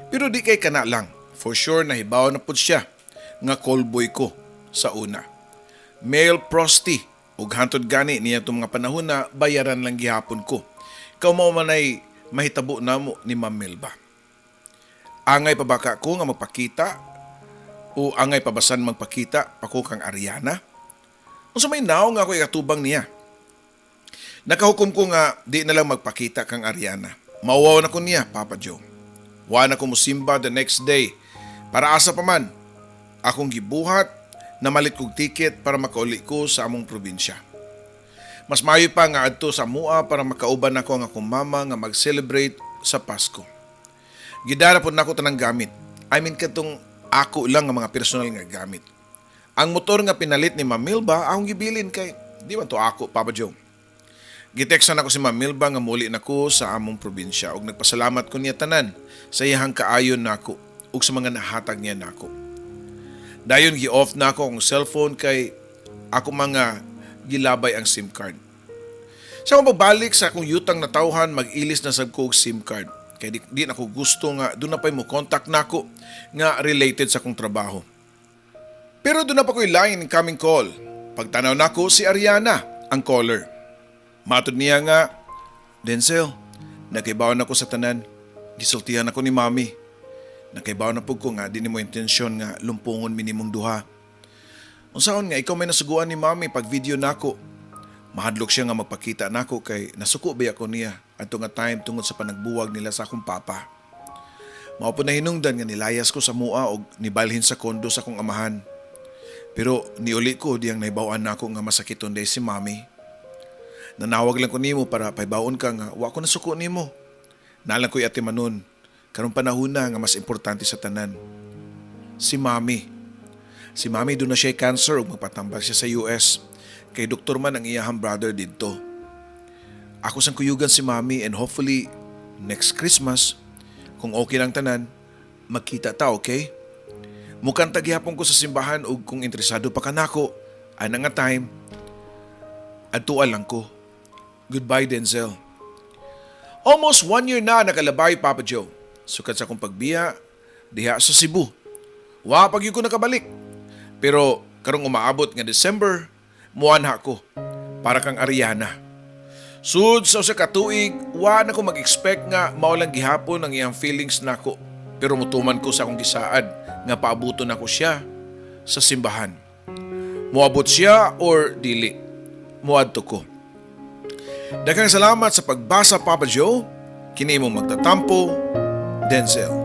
Pero di kay kana lang, for sure nahibaw na pud siya nga callboy ko sa una. Male prosti ug hantod gani niya itong mga panahon na bayaran lang gihapon ko. Mao man ay mahitabo namo ni Ma'am Milba. Angay pa baka ko nga magpakita o angay pabasan magpakita pa ko kang Ariana? Unsa may naw nga ako ikatubang niya? Nakahukom ko nga di na lang magpakita kang Ariana. Mauwaw na ko niya, Papa Joe. Wa na ko musimba the next day. Para asa pa man, akong gibuhat na malit kog ticket para makauli ko sa among probinsya. Mas maayo pa nga adto sa mua para makauban ako ang akong mama nga mag-celebrate sa Pasko. Gidara po na ako tanang gamit. I mean katong ako lang nga mga personal nga gamit. Ang motor nga pinalit ni Ma'am Milba akong gibilin kay di man to ako, Papa Joe. Gitextan ako si Ma'am Milba nga muli nako sa among probinsya ug nagpasalamat ko niya tanan sa iyang kaayon nako ug sa mga nahatag niya nako. Dayon gi-off na ako ang cellphone kay ako mga gilabay ang SIM card. Sa akong pagbalik sa akong yutang na tawhan mag-ilis na sab ko og SIM card kay di na ko gusto nga doon na pa'y mo contact nako nga related sa akong trabaho. Pero doon na pa ko'y line incoming call. Pagtanaw nako si Ariana ang caller. Matod niya nga, Denzel, nakaibaw na ko sa tanan. Gisultihan ako ni Mami. Nakaibaw na po ko nga, di ni mo intensyon nga lumpungon minimong duha. Unsaon nga, ikaw may nasuguan ni Mami pag video nako. Mahadlok siya nga magpakita nako kay nasuko ba ako niya at nga time tungod sa panagbuwag nila sa akong papa. Mao po na hinungdan nga nilayas ko sa mua og nibalhin sa kondo sa akong amahan. Pero niuli ko diyang naibawaan na ako nga masakiton day si mami. Nanawag lang ko nimo para paibaon ka nga wa ko nasuko nimo. Nalang ko'y ati manon, karong panahon na nga mas importante sa tanan. Si mami. Si mami doon na siya cancer ug magpatambal siya sa US. Kay doktor man ang iyahang brother didto. Ako sang kuyugan si mami and hopefully next Christmas, kung okay lang tanan, magkita ta, okay? Mukhang tagyapon ko sa simbahan ug kung interesado pa kanako, ana nga time, adtuan lang ko. Goodbye, Denzel. Almost 1 year na nakalabay, Papa Joe. Sukad sa kong pagbiya, diha sa Cebu. Wa pag ko nakabalik. Pero karong umaabot nga December, muanha ko para kang Ariana. Sud sa usa ka tuig, wa na ko mag-expect nga maulang gihapon ang iyang feelings nako. Pero mutuman ko sa akong gisaad nga paabuton ako siya sa simbahan. Muabot siya or dili, muadto ko. Daghang salamat sa pagbasa, Papa Joe. Kini imong magtatampo, Denzel.